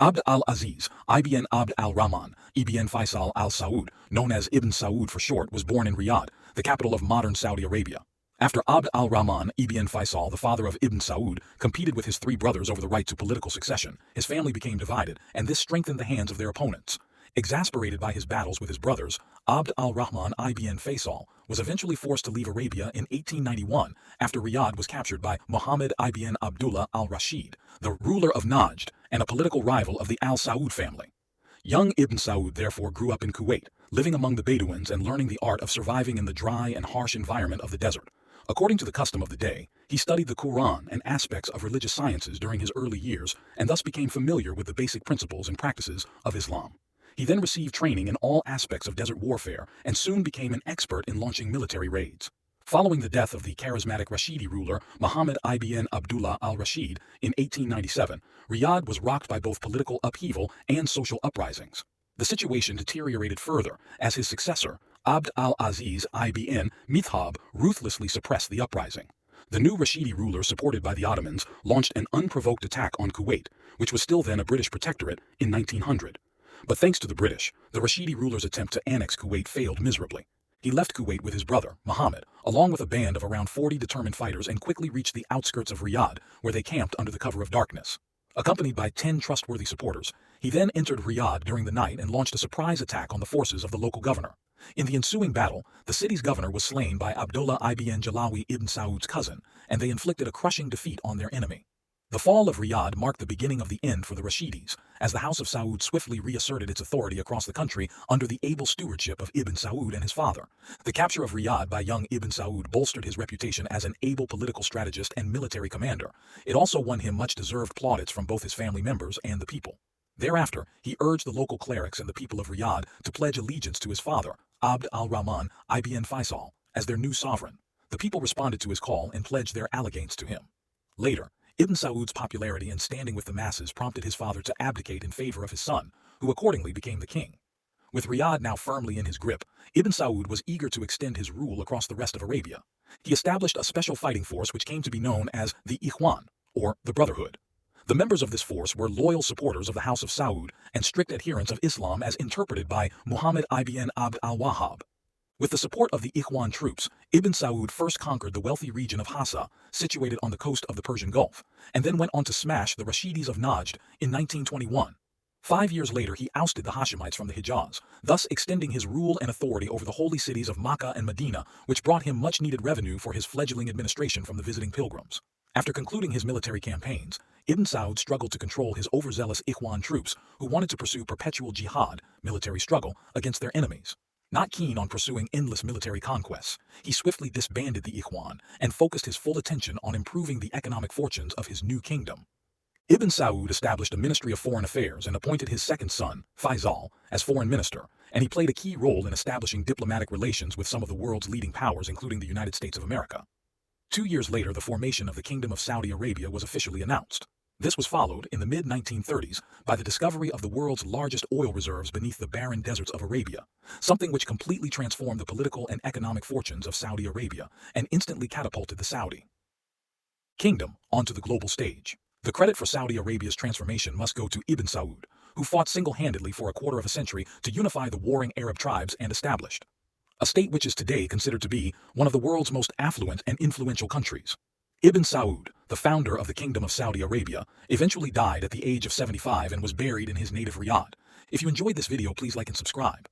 Abd al-Aziz, Ibn Abd al-Rahman, Ibn Faisal al-Saud, known as Ibn Saud for short, was born in Riyadh, the capital of modern Saudi Arabia. After Abd al-Rahman Ibn Faisal, the father of Ibn Saud, competed with his three brothers over the right to political succession, his family became divided, and this strengthened the hands of their opponents. Exasperated by his battles with his brothers, Abd al-Rahman Ibn Faisal was eventually forced to leave Arabia in 1891 after Riyadh was captured by Muhammad ibn Abdullah al-Rashid, the ruler of Najd and a political rival of the al-Saud family. Young Ibn Saud therefore grew up in Kuwait, living among the Bedouins and learning the art of surviving in the dry and harsh environment of the desert. According to the custom of the day, he studied the Quran and aspects of religious sciences during his early years and thus became familiar with the basic principles and practices of Islam. He then received training in all aspects of desert warfare and soon became an expert in launching military raids. Following the death of the charismatic Rashidi ruler Muhammad ibn Abdullah al-Rashid in 1897, Riyadh was rocked by both political upheaval and social uprisings. The situation deteriorated further as his successor, Abd al-Aziz ibn Mithab, ruthlessly suppressed the uprising. The new Rashidi ruler, supported by the Ottomans, launched an unprovoked attack on Kuwait, which was still then a British protectorate, in 1900. But thanks to the British, the Rashidi ruler's attempt to annex Kuwait failed miserably. He left Kuwait with his brother, Muhammad, along with a band of around 40 determined fighters, and quickly reached the outskirts of Riyadh, where they camped under the cover of darkness. Accompanied by 10 trustworthy supporters, he then entered Riyadh during the night and launched a surprise attack on the forces of the local governor. In the ensuing battle, the city's governor was slain by Abdullah ibn Jalawi ibn Saud's cousin, and they inflicted a crushing defeat on their enemy. The fall of Riyadh marked the beginning of the end for the Rashidis, as the House of Saud swiftly reasserted its authority across the country under the able stewardship of Ibn Saud and his father. The capture of Riyadh by young Ibn Saud bolstered his reputation as an able political strategist and military commander. It also won him much-deserved plaudits from both his family members and the people. Thereafter, he urged the local clerics and the people of Riyadh to pledge allegiance to his father, Abd al-Rahman ibn Faisal, as their new sovereign. The people responded to his call and pledged their allegiance to him. Later, Ibn Saud's popularity and standing with the masses prompted his father to abdicate in favor of his son, who accordingly became the king. With Riyadh now firmly in his grip, Ibn Saud was eager to extend his rule across the rest of Arabia. He established a special fighting force which came to be known as the Ikhwan, or the Brotherhood. The members of this force were loyal supporters of the House of Saud and strict adherents of Islam as interpreted by Muhammad ibn Abd al-Wahhab. With the support of the Ikhwan troops, Ibn Saud first conquered the wealthy region of Hassa, situated on the coast of the Persian Gulf, and then went on to smash the Rashidis of Najd in 1921. 5 years later, he ousted the Hashemites from the Hijaz, thus extending his rule and authority over the holy cities of Makkah and Medina, which brought him much-needed revenue for his fledgling administration from the visiting pilgrims. After concluding his military campaigns, Ibn Saud struggled to control his overzealous Ikhwan troops who wanted to pursue perpetual jihad, military struggle, against their enemies. Not keen on pursuing endless military conquests, he swiftly disbanded the Ikhwan and focused his full attention on improving the economic fortunes of his new kingdom. Ibn Saud established a Ministry of Foreign Affairs and appointed his second son, Faisal, as foreign minister, and he played a key role in establishing diplomatic relations with some of the world's leading powers, including the United States of America. 2 years later, the formation of the Kingdom of Saudi Arabia was officially announced. This was followed, in the mid-1930s, by the discovery of the world's largest oil reserves beneath the barren deserts of Arabia, something which completely transformed the political and economic fortunes of Saudi Arabia and instantly catapulted the Saudi kingdom onto the global stage. The credit for Saudi Arabia's transformation must go to Ibn Saud, who fought single-handedly for a quarter of a century to unify the warring Arab tribes and established a state which is today considered to be one of the world's most affluent and influential countries. Ibn Saud, the founder of the Kingdom of Saudi Arabia, eventually died at the age of 75 and was buried in his native Riyadh. If you enjoyed this video, please like and subscribe.